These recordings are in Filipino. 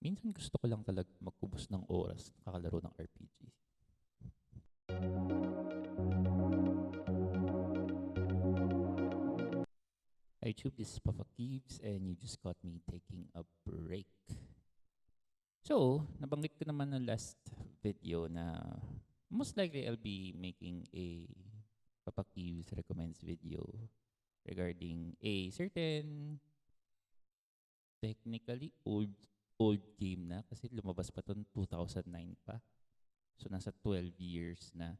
Minsan gusto ko lang talaga magubos ng oras kakalaro ng RPG. Hi YouTube, this is Papa KeeVS and you just caught me taking a break. So, nabanggit ko naman ng last video na most likely I'll be making a Papa KeeVS recommends video regarding a certain technically old game na kasi lumabas pa ton 2009 pa. So nasa 12 years na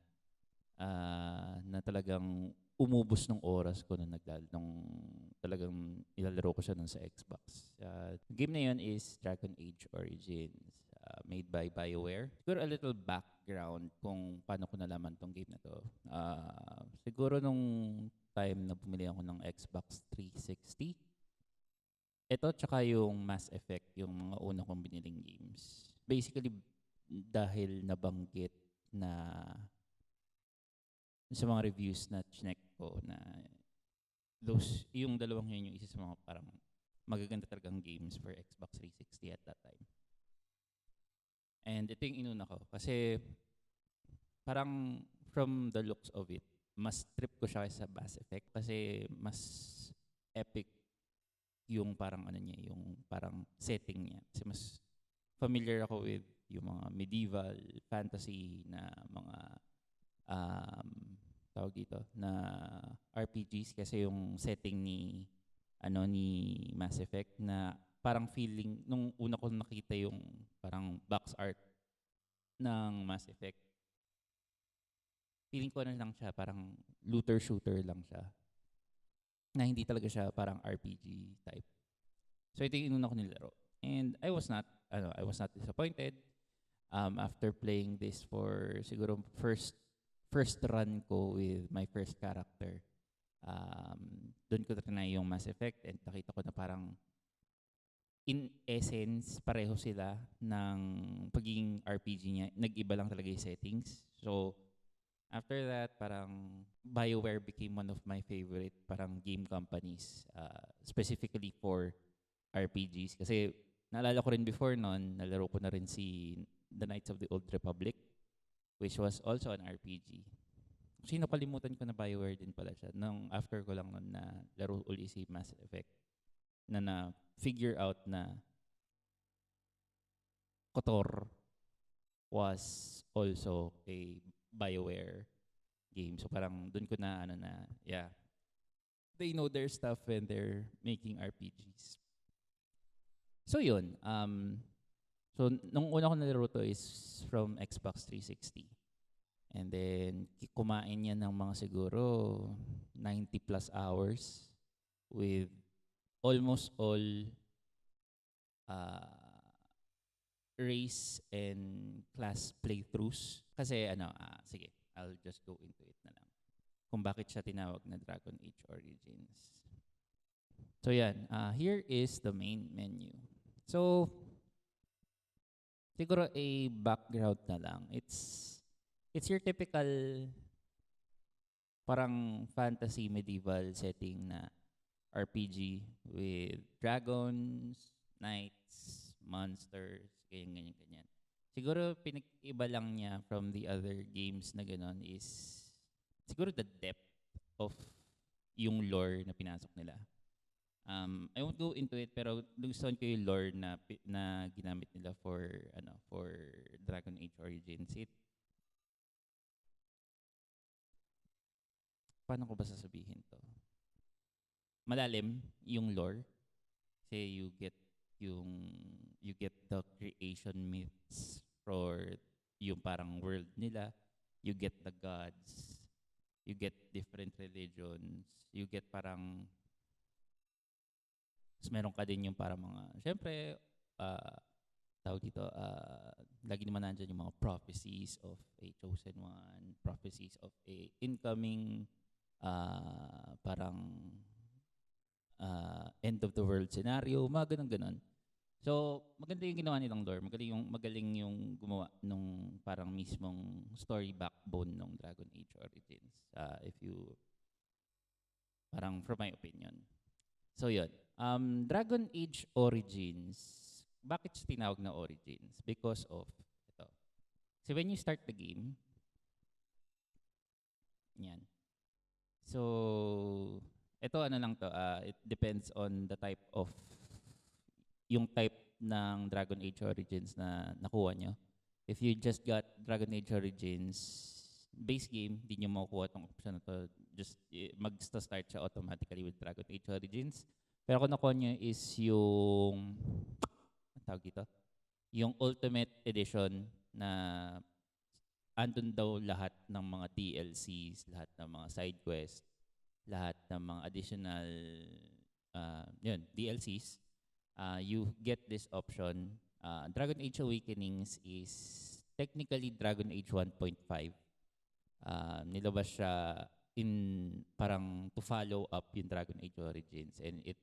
na talagang umubos ng oras ko nung talagang ilalaro ko siya nun sa Xbox. Game na yun is Dragon Age Origins, made by BioWare. Siguro a little background kung paano ko nalaman tong game na to. Siguro nung time na bumili ako ng Xbox 360, ito tsaka yung Mass Effect, yung mga una kong biniling games. Basically, dahil nabanggit na sa mga reviews na chinek ko na yung dalawang yun yung isa sa mga parang magaganda talagang games for Xbox 360 at that time. And ito yung inuna ko kasi parang from the looks of it, mas trip ko siya sa Mass Effect kasi mas epic yung parang ano niya, yung parang setting niya. Kasi mas familiar ako with yung mga medieval fantasy na mga tawag dito na RPGs kasi yung setting ni Mass Effect na parang feeling nung una ko nakita yung parang box art ng Mass Effect, feeling ko na lang siya parang looter shooter lang siya na hindi talaga siya parang RPG type. So ito yung inuna ko nilaro and I was not disappointed. After playing this for siguro first run ko with my first character, doon ko trinay yung Mass Effect and nakita ko na parang in essence pareho sila ng pagiging RPG niya. Nag-iba lang talaga yung settings. So after that, parang BioWare became one of my favorite parang game companies, specifically for RPGs. Kasi naalala ko rin before noon, nalaro ko na rin si The Knights of the Old Republic, which was also an RPG. Kasi napalimutan ko na BioWare din pala siya. Nung after ko lang nun na laro uli si Mass Effect, na figure out na KOTOR was also a BioWare game. So parang dun ko na yeah, they know their stuff when they're making RPGs. So yun, so nung una ko nalaro to is from Xbox 360. And then kumain yan ng mga siguro 90 plus hours with almost all race and class playthroughs. Kasi sige, I'll just go into it na lang. Kung bakit siya tinawag na Dragon Age Origins. So yan, here is the main menu. So, siguro a background na lang. It's your typical parang fantasy medieval setting na RPG with dragons, knights, monsters, ganyan. Siguro pinag-iba lang niya from the other games na gano'n is siguro the depth of yung lore na pinasok nila. I won't go into it pero gustuhan ko yung lore na ginamit nila for Dragon Age Origins. Paano ko ba sasabihin to? Malalim yung lore. Kasi you get the creation myths for yung parang world nila. You get the gods. You get different religions. You get parang meron ka din yung parang mga, syempre, tawag dito, lagi naman nandyan yung mga prophecies of a chosen one, prophecies of a incoming parang end of the world scenario, mga ganun. So, maganda yung ginawa nilang lore. Magaling yung gumawa nung parang mismong story backbone ng Dragon Age Origins. Parang from my opinion. So, yun. Dragon Age Origins bakit siya tinawag na Origins? Because of ito. So when you start the game, yan. So ito ano lang to, it depends on the type of yung type ng Dragon Age Origins na nakuha nyo. If you just got Dragon Age Origins base game, di nyo makukuha tong option na to. Just mag-start siya automatically with Dragon Age Origins. Pero kung nakuha nyo is yung ang tawag dito? Yung Ultimate Edition na andun daw lahat ng mga DLCs, lahat ng mga side quests, lahat ng mga additional DLCs. You get this option. Dragon Age Awakenings is technically Dragon Age 1.5. Nilabas siya in parang to follow up yung Dragon Age Origins, and it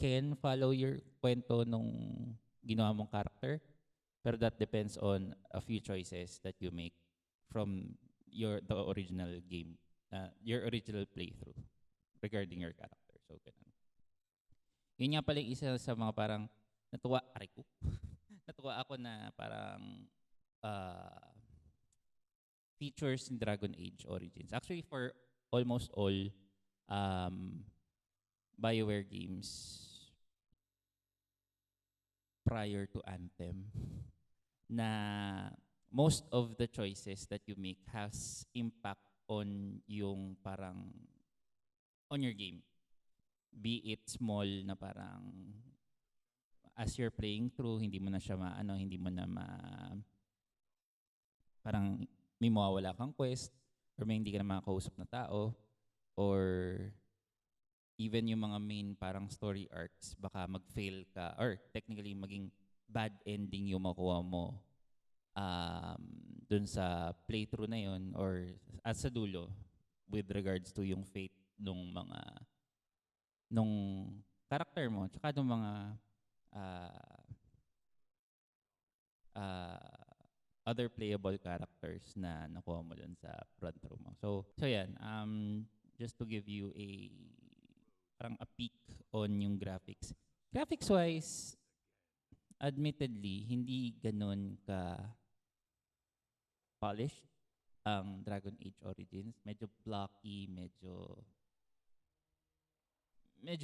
can follow your kwento nung ginawa mong character, pero that depends on a few choices that you make from the original game, your original playthrough regarding your character. So ganun. Yun nga pala isa sa mga parang natuwa ako na parang features in Dragon Age Origins. Actually, for almost all BioWare games prior to Anthem, na most of the choices that you make has impact on yung parang on your game. Be it small na parang as you're playing through, hindi mo na siya parang may mawawala kang quest, or may hindi ka na makakausap na tao, or even yung mga main parang story arcs, baka mag-fail ka, or technically maging bad ending yung makuha mo dun sa playthrough na yun, or at sa dulo, with regards to yung fate nung character mo, tsaka nung mga other playable characters na nakuha mo dun sa front row mo. So yan, just to give you parang a peek on yung graphics. Graphics-wise, admittedly, hindi ganun ka polished ang Dragon Age Origins. Medyo blocky, medyo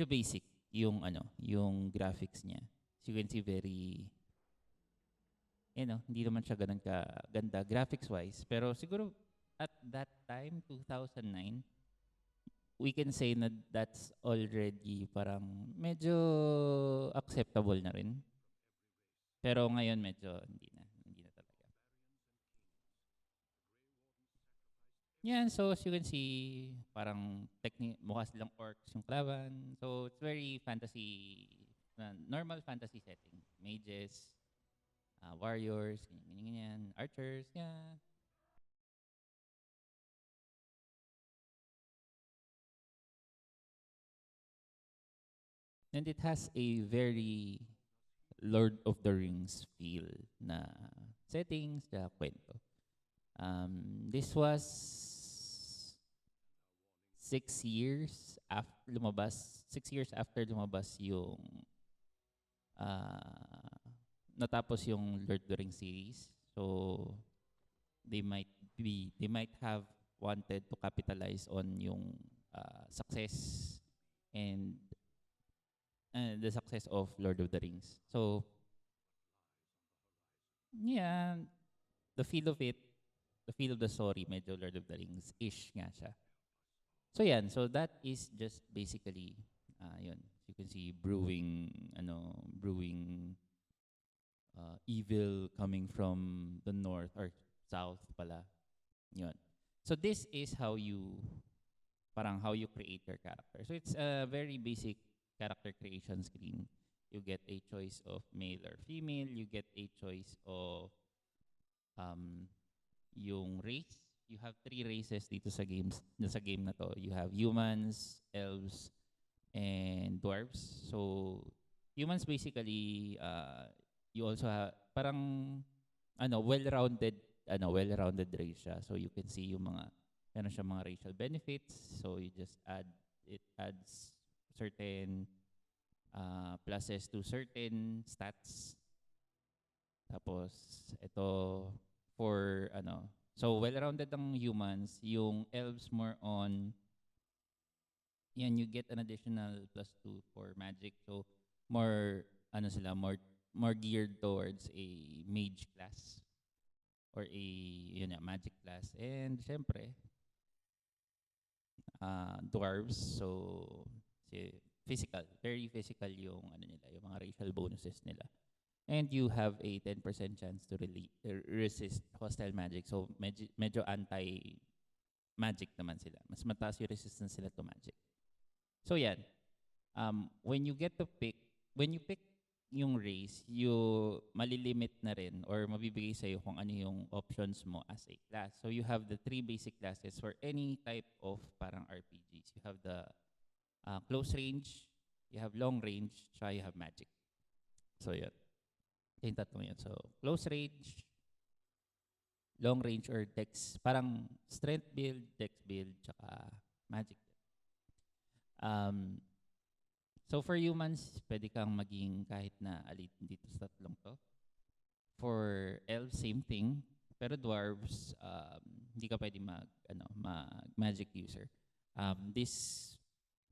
basic yung yung graphics niya. So you can see very hindi naman siya ganun ka ganda graphics-wise. Pero siguro at that time, 2009, we can say na that's already parang medyo acceptable na rin. Pero ngayon medyo hindi na talaga. Yan, so as you can see, parang mukha silang orcs yung kalaban. So it's very fantasy, normal fantasy setting. Mages, warriors, ganyan, archers, yeah. And it has a very Lord of the Rings feel na settings, na kwento. This was 6 years after lumabas yung natapos yung Lord of the Rings series. So they might have wanted to capitalize on yung success and the success of Lord of the Rings. So yeah, the feel of the story, medyo Lord of the Rings-ish nga siya. So yan, so that is just basically yun. You can see brewing evil coming from the north or south pala. Yun. So this is how you create your character. So it's a very basic character creation screen. You get a choice of male or female. You get a choice of yung race. You have 3 races dito sa game na to. You have humans, elves, and dwarves. So humans basically you also have parang well-rounded race siya. So you can see yung meron siya mga racial benefits. So you just adds certain pluses to certain stats. Tapos, ito, for, so well-rounded ang humans. Yung elves more on, yan, you get an additional +2 for magic. So, more, more geared towards a mage class. Or a, magic class. And, syempre, dwarves. So, physical. Very physical yung, nila, yung mga racial bonuses nila. And you have a 10% chance to resist hostile magic. So, medyo anti-magic naman sila. Mas mataas yung resistance sila to magic. So, yan. When you pick yung race, malilimit na rin or mabibigay sa'yo kung ano yung options mo as a class. So, you have the 3 basic classes for any type of parang RPGs. You have the close range, you have long range, tsaka you have magic. So, yan. Yung tatlong yun. So, close range, long range or dex, parang strength build, dex build, tsaka magic. So, for humans, pwede kang maging kahit na alin dito sa tatlong to. For elves, same thing. Pero dwarves, hindi ka pwede mag-magic user. This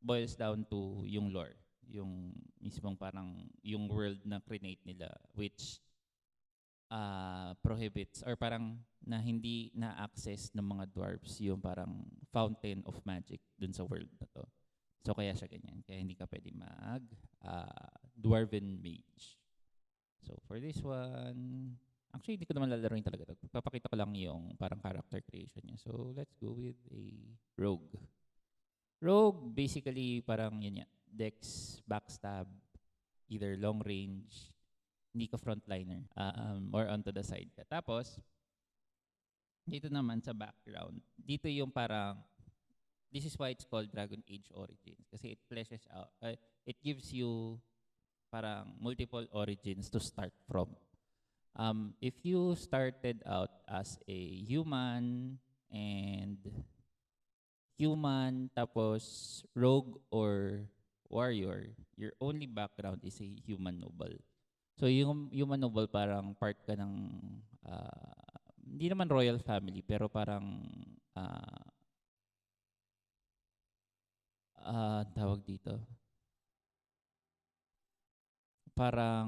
boils down to yung lore. Yung mismong parang yung world na create nila, which prohibits or parang na hindi na-access ng mga dwarves yung parang fountain of magic dun sa world na to. So kaya siya ganyan. Kaya hindi ka pwede dwarven mage. So for this one, actually hindi ko naman lalaroin talaga ito. Papakita ko lang yung parang character creation niya. So let's go with a rogue. Rogue, basically parang yun yan. Dex, backstab, either long range, hindi ka frontliner, or onto the side ka. Tapos, dito naman sa background, dito yung parang, this is why it's called Dragon Age Origins. Kasi it fleshes out, it gives you parang multiple origins to start from. If you started out as a human, tapos rogue or warrior, your only background is a human noble. So yung human noble parang part ka ng hindi naman royal family pero parang tawag dito. Parang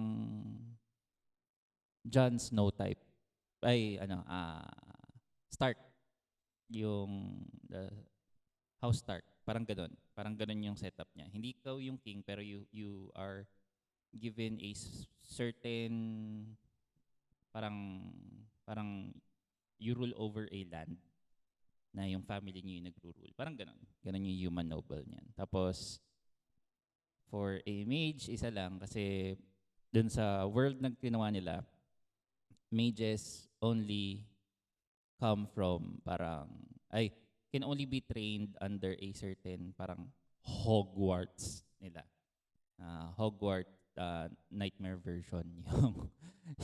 Jon Snow type. Stark yung House Stark. Parang gano'n. Parang gano'n yung setup niya. Hindi ikaw yung king, pero you are given a certain, parang you rule over a land na yung family niyo yung nagro-rule. Parang gano'n. Gano'n yung human noble niyan. Tapos, for a mage, isa lang. Kasi dun sa world na ginawa nila, mages only come from can only be trained under a certain parang Hogwarts nila. Hogwarts nightmare version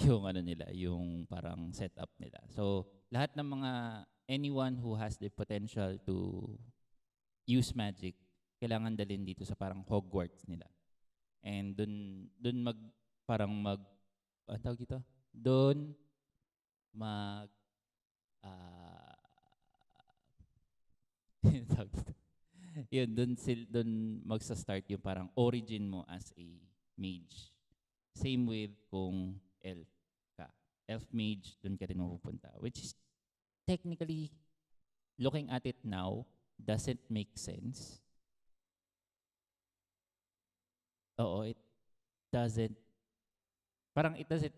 yung yung parang setup nila. So lahat ng mga anyone who has the potential to use magic kailangan dalhin dito sa parang Hogwarts nila. And dun tawag dito? Dun yun, dun magsa-start yung parang origin mo as a mage. Same with kung elf ka. Elf mage, dun ka rin mapupunta. Which is technically, looking at it now, doesn't make sense. Oo, it doesn't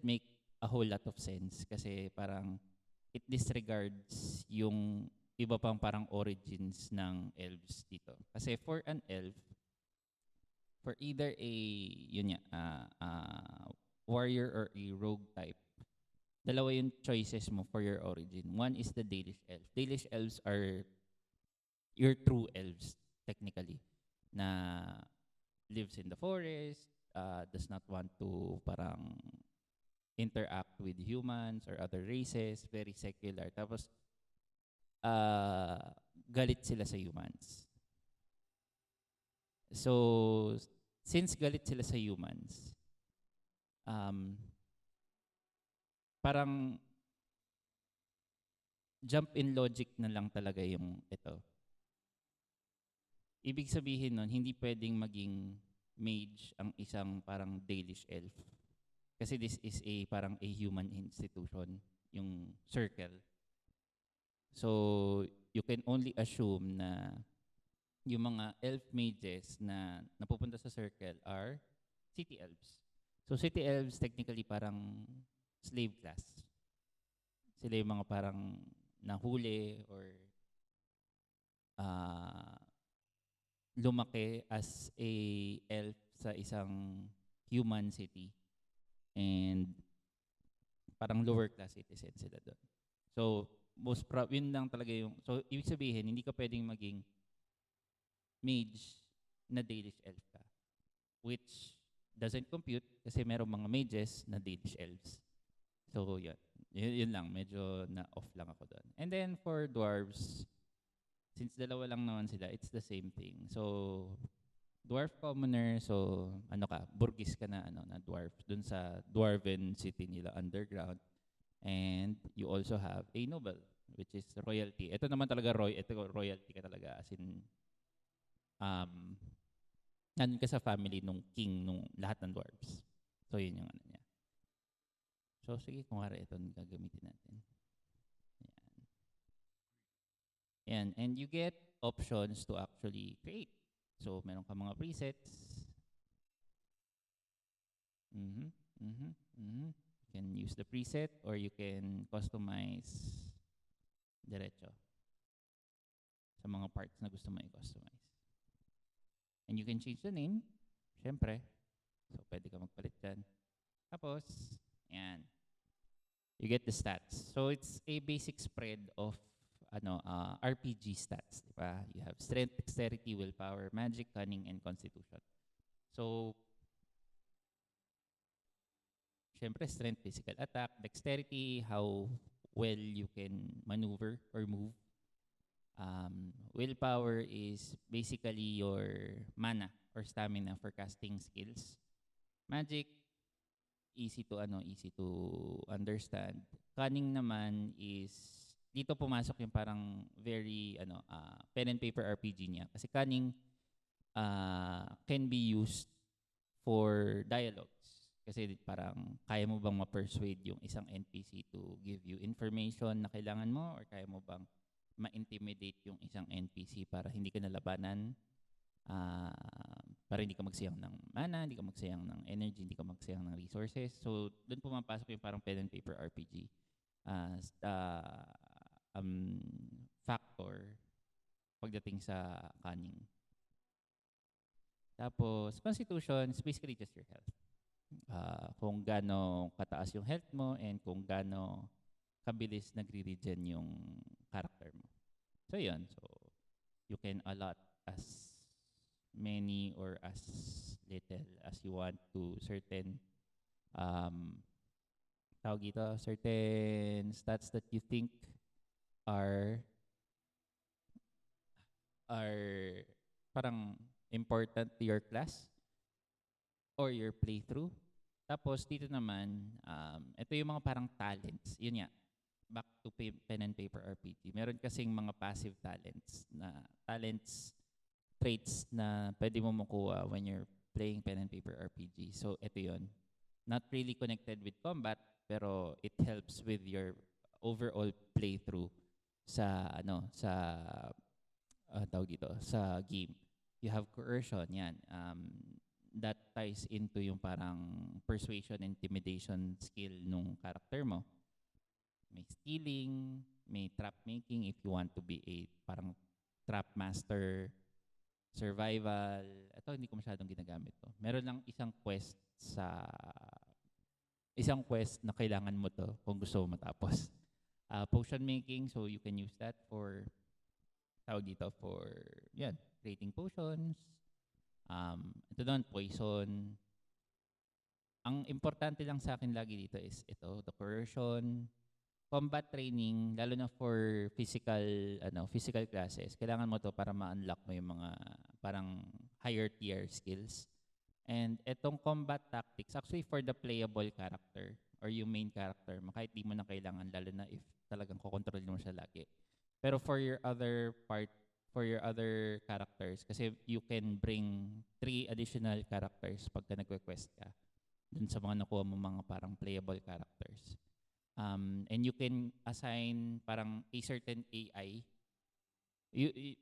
make a whole lot of sense kasi parang it disregards yung iba pang parang origins ng elves dito. Kasi for an elf, for either a warrior or a rogue type, dalawa yung choices mo for your origin. One is the Dalish elf. Dalish elves are your true elves, technically, na lives in the forest, does not want to parang interact with humans or other races, very secular. Tapos, galit sila sa humans. So, since galit sila sa humans, parang jump in logic na lang talaga yung ito. Ibig sabihin nun, hindi pwedeng maging mage ang isang parang Dalish elf. Kasi this is a parang a human institution, yung circle. So, you can only assume na yung mga elf mages na napupunta sa circle are city elves. So, city elves technically parang slave class. Sila yung mga parang nahuli or lumaki as a elf sa isang human city. And parang lower class citizen sila doon. So, yun lang talaga yung, so ibig sabihin, hindi ka pwedeng maging mage na Dalish elf ka. Which doesn't compute kasi merong mga mages na Dalish elves. So, yun lang. Medyo na-off lang ako doon. And then, for dwarves, since dalawa lang naman sila, it's the same thing. So, dwarf commoner, so, burgis ka na, na dwarf, dun sa dwarven city nila underground. And you also have a noble, which is royalty. Ito naman talaga, royalty ka talaga. As in, nandun ka sa family nung king, nung lahat ng dwarves. So, yun yung ano niya. So, sige, kung wari ito gagamitin natin. Yan. And you get options to actually create. So, meron ka mga presets. You can use the preset or you can customize diretso sa mga parts na gusto mo i-customize. And you can change the name, syempre. So, pwede ka magpalit dyan. Tapos, yan. You get the stats. So, it's a basic spread of RPG stats, diba? You have strength, dexterity, willpower, magic, cunning, and constitution. So, syempre, strength, physical attack, dexterity, how well you can maneuver or move. Willpower is basically your mana or stamina for casting skills. Magic, easy to understand. Cunning naman is dito pumasok yung parang very pen and paper RPG niya. Kasi cunning can be used for dialogues. Kasi parang kaya mo bang ma-persuade yung isang NPC to give you information na kailangan mo, or kaya mo bang ma-intimidate yung isang NPC para hindi ka nalabanan, para hindi ka magsayang ng mana, hindi ka magsayang ng energy, hindi ka magsayang ng resources. So, doon pumapasok yung parang pen and paper RPG factor pagdating sa cunning. Tapos, constitution is basically just your health. Kung gaano kataas yung health mo and kung gaano kabilis nagre-regen yung character mo. So, yun. So, you can allot as many or as little as you want to certain certain stats that you think are parang important to your class or your playthrough. Tapos dito naman, ito yung mga parang talents. Yun nga, back to pen and paper RPG. Meron kasing mga passive talents, traits na pwede mo makuha when you're playing pen and paper RPG. So ito yun. Not really connected with combat, pero it helps with your overall playthrough sa sa game. You have coercion, yan. That ties into yung parang persuasion, intimidation skill nung character mo. May stealing, may trap making if you want to be a parang trap master, survival. Ito hindi ko masyadong ginagamit to. Meron lang isang quest na kailangan mo to kung gusto mo matapos. Potion making, so you can use that for creating potions. Ito doon, poison. Ang importante lang sa akin lagi dito is ito, the coercion, combat training, lalo na for physical classes. Kailangan mo to para ma-unlock mo yung mga parang higher tier skills. And itong combat tactics, actually for the playable character, or yung main character mo, kahit di mo na kailangan, lalo na if talagang kokontrol mo siya lagi. Pero for your other characters, kasi you can bring 3 additional characters pagka nagwe-quest ka dun sa mga nakuha mo mga parang playable characters. And you can assign parang a certain AI.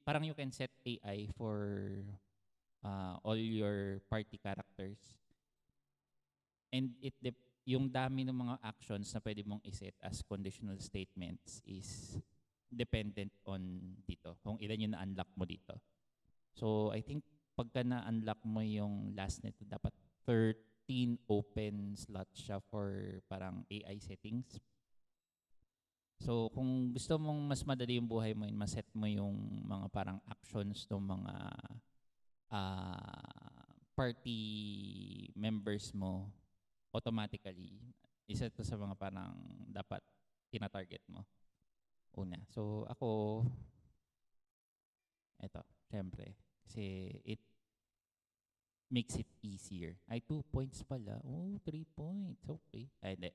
Parang you can set AI for all your party characters. And yung dami ng mga actions na pwede mong iset as conditional statements is dependent on dito, kung ilan yung na-unlock mo dito. So I think pagka na-unlock mo yung last nito, dapat 13 open slots siya for parang AI settings. So kung gusto mong mas madali yung buhay mo, maset mo yung mga parang actions ng mga party members mo automatically, isa to sa mga parang dapat tina-target mo una. So ako, eto, syempre, kasi it makes it easier. Ay, 2 points pala. Oh, 3 points. Okay. Ay, hindi.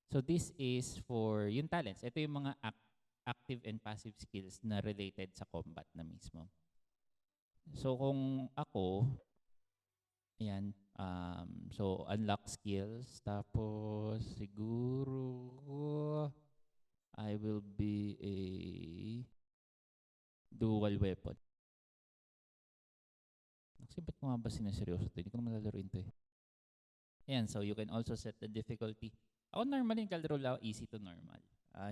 So this is for yung talents. Ito yung mga active and passive skills na related sa combat na mismo. So kung ako, ayan, so unlock skills, tapos siguro I will be a dual weapon. Kasi ba't ko nga ba sinaseryoso ito? Hindi ko naman lalaroin ito eh. Ayan, so you can also set the difficulty. Ako normally naglalaro lang easy to normal.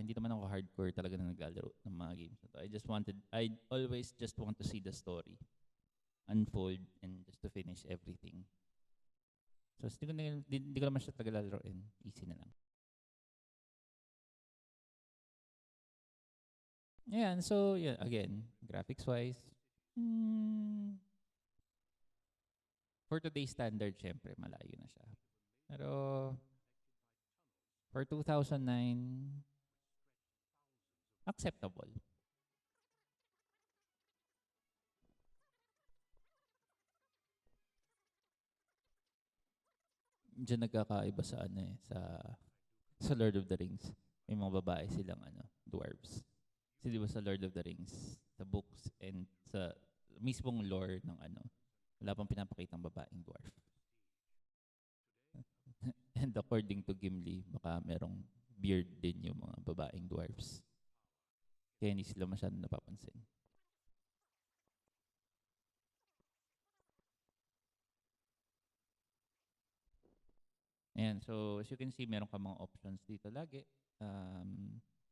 Hindi naman ako hardcore talaga na naglalaro ng mga games na to. I always just want to see the story unfold and just to finish everything. So hindi ko naman siya talaga lalaroin. Easy na lang. Ayan, so yeah, again, graphics-wise, for today's standard, syempre, malayo na siya. Pero for 2009, acceptable. Diyan nagkakaiba sa ano eh, sa Lord of the Rings. May mga babae silang dwarves. Kasi di ba sa Lord of the Rings, sa books and sa mismong lore ng wala pang pinapakitang babaeng dwarf. And according to Gimli, baka merong beard din yung mga babaeng dwarfs. Kaya hindi sila masyadong napapansin. Ayan, so as you can see, meron ka mga options dito lagi.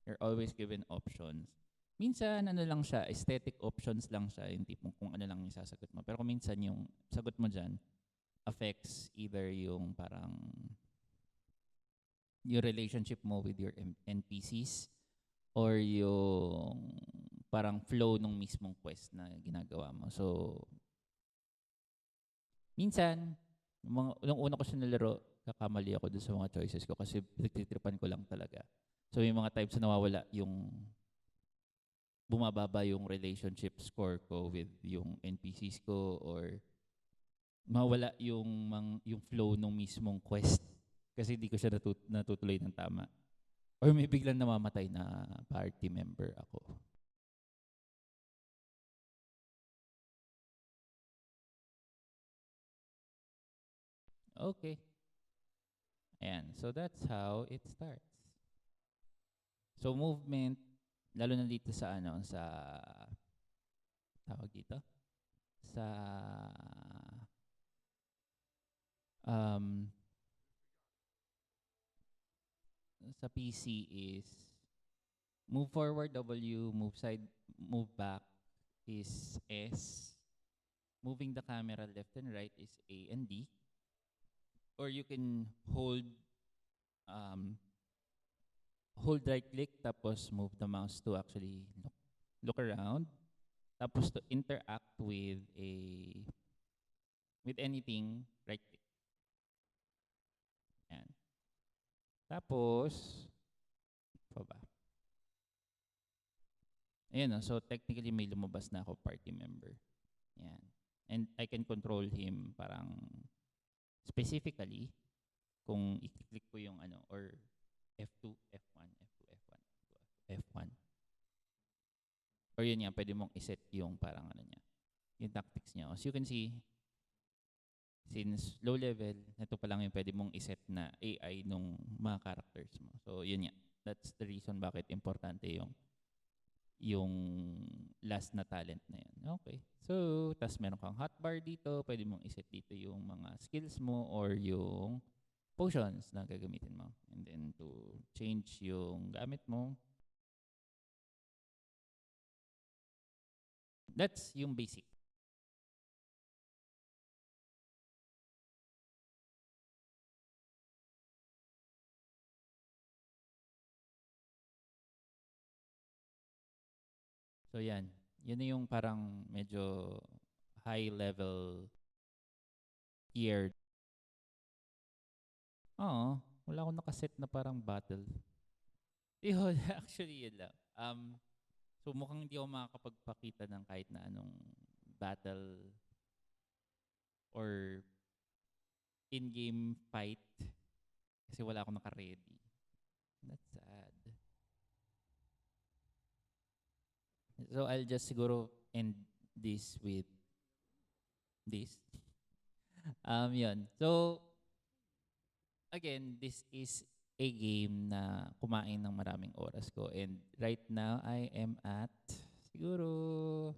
You're always given options. Minsan, lang siya, aesthetic options lang siya, yung tipong kung ano lang yung sasagot mo. Pero kung minsan yung sagot mo dyan affects either yung parang yung relationship mo with your NPCs or yung parang flow ng mismong quest na ginagawa mo. So, minsan, nung una ko siya nalaro, kakamali ako dun sa mga choices ko kasi pinagtitripan ko lang talaga. So, may mga times na nawawala yung bumababa yung relationship score ko with yung NPCs ko or mawala yung flow ng mismong quest kasi hindi ko siya natutuloy ng tama. Or may biglang namamatay na party member ako. Okay. Ayan. So that's how it starts. So movement, lalo na dito sa tawag dito? Sa PC is move forward W, move back is S, moving the camera left and right is A and D, or you can hold right click tapos move the mouse to actually look around, tapos to interact with anything, right click. Yan. Tapos pa ba? Ayan, so technically may lumabas na ako party member. Yan. And I can control him parang specifically kung i-click ko yung ano, or F2, F1, F2, F1, F1. Or yun nga, pwede mong iset yung parang ano niya, yung tactics niya. As you can see, since low level, ito pa lang yung pwede mong iset na AI nung mga characters mo. So yun nga, that's the reason bakit importante yung last na talent na yan. Okay. So, tas meron kang hotbar dito, pwede mong iset dito yung mga skills mo or yung potions na gagamitin mo. And then to change yung gamit mo. That's yung basic. So yan. Yun na yung parang medyo high level tier. Oo. Wala akong nakaset na parang battle. Yun, actually yun lang. So mukhang hindi ako makakapagpakita ng kahit na anong battle or in-game fight kasi wala akong naka-ready. That's sad. So I'll just siguro end this with this. Yun. So again, this is a game na kumain ng maraming oras ko. And right now, I am at siguro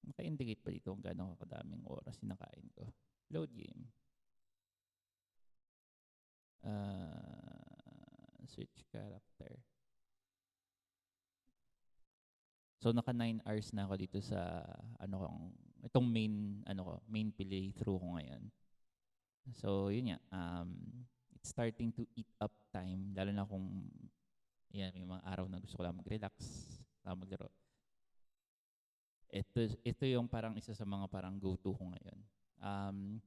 maka-indicate pa dito kung gano'ng kadaming oras sinakain ko. Load game. Switch character. So naka 9 hours na ako dito sa itong main playthrough ko ngayon. So yun nga, it's starting to eat up time, lalo na kung yan, may mga araw na gusto ko lang mag-relax, maglaro. Ito yung parang isa sa mga parang go-to ko ngayon.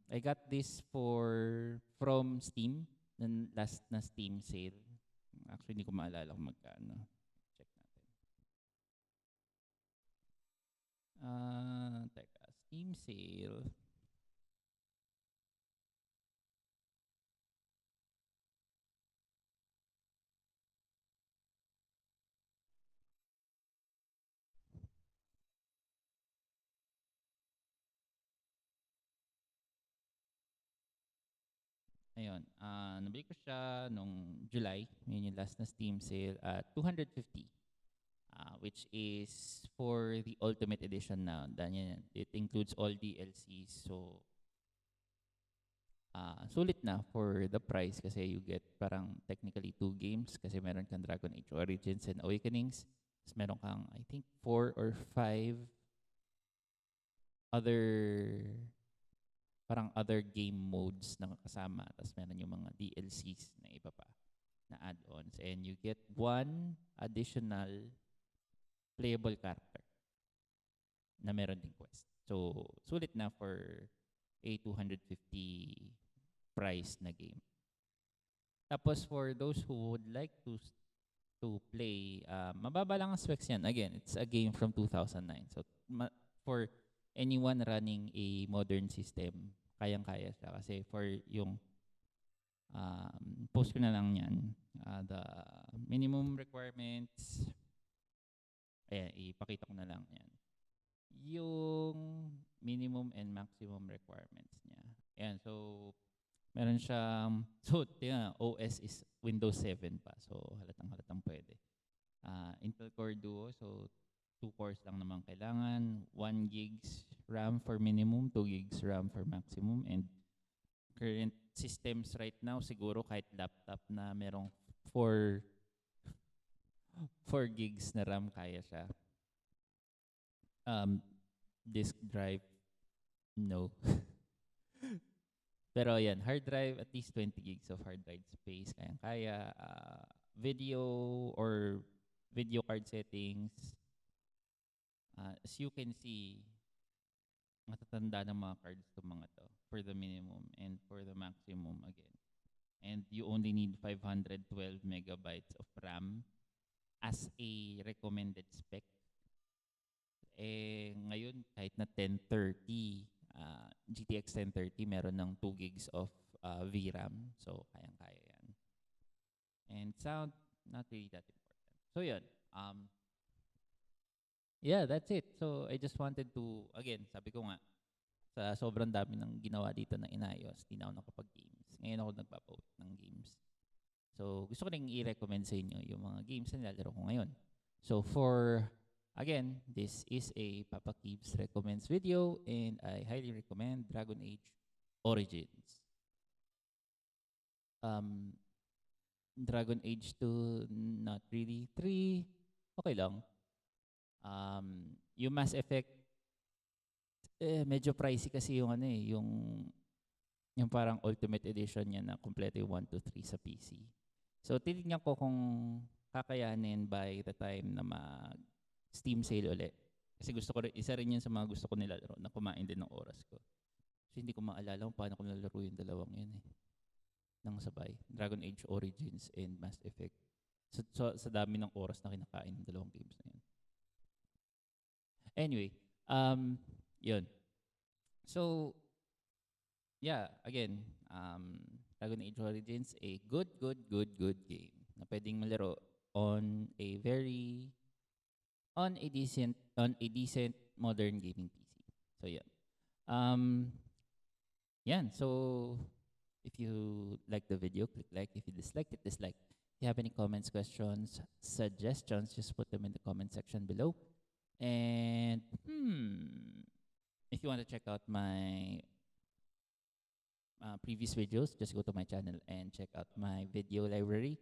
I got this from Steam, last na Steam sale. Actually, hindi ko maalala kung magkano. Check natin. Teka, Steam sale. Ayun, nabili ko siya nung July. Yun yung last na Steam sale at 250. Which is for the Ultimate Edition na. It includes all DLCs. So, sulit na for the price kasi you get parang technically 2 games kasi meron kang Dragon Age Origins and Awakenings. Tapos meron kang, I think, 4 or 5 other game modes na kasama. Tapos meron yung mga DLCs na iba pa na add-ons. And you get 1 additional playable character na meron ding quest. So, sulit na for a 250 price na game. Tapos for those who would like to play, mababa lang ang specs yan. Again, it's a game from 2009. So, for anyone running a modern system, kayang-kaya siya. Kasi for yung, post ko na lang yan, the minimum requirements, ayan, ipakita ko na lang yan. Yung minimum and maximum requirements niya. Ayan, so, meron siyang, so, OS is Windows 7 pa. So, halatang pwede. Intel Core Duo, so 2 cores lang naman kailangan, 1 gigs RAM for minimum, 2 gigs RAM for maximum, and current systems right now, siguro kahit laptop na merong 4 gigs na RAM, kaya siya. Disk drive, no. Pero yan, hard drive, at least 20 gigs of hard drive space, kaya. Video or video card settings, as you can see, matatanda ng mga cards to mga to for the minimum and for the maximum again. And you only need 512 megabytes of RAM as a recommended spec. Ngayon, kahit na 1030, GTX 1030 meron ng 2 gigs of VRAM. So, kayang-kaya yan. And sound, not really that important. So, yun. Yeah, that's it. So, I just wanted to, again, sabi ko nga, sa sobrang dami ng ginawa dito na inayos, di na ako nakapag-games. Ngayon ako nagpapaut ng games. So, gusto ko rin i-recommend sa inyo yung mga games na nilalaro ko ngayon. So, again, this is a Papa KeeVS Recommends video and I highly recommend Dragon Age Origins. Dragon Age 2, not really. 3, okay lang. Yung Mass Effect, medyo pricey kasi yung yung parang Ultimate Edition niya na kompleto yung 1, 2, 3 sa PC. So, titignan ko kung kakayanin by the time na mag-Steam sale ulit. Kasi gusto ko rin, isa rin yun sa mga gusto ko nilalaro na kumain din ng oras ko. So, hindi ko maalala kung paano ko nilalaro yung dalawang yun nang sabay. Dragon Age Origins and Mass Effect. So, sa dami ng oras na kinakain ng dalawang games na yun. Anyway, yun. So, yeah, again, Dragon Age Origins, a good game na pwedeng malaro on a decent modern gaming PC. So, yeah. Yan. So, if you like the video, click like. If you disliked it, dislike. If you have any comments, questions, suggestions, just put them in the comment section below. And, if you want to check out my previous videos, just go to my channel and check out my video library.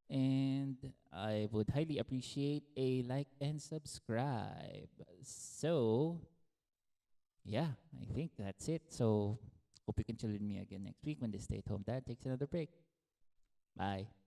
And I would highly appreciate a like and subscribe. So, yeah, I think that's it. So, hope you can chill with me again next week when the stay-at-home dad takes another break. Bye.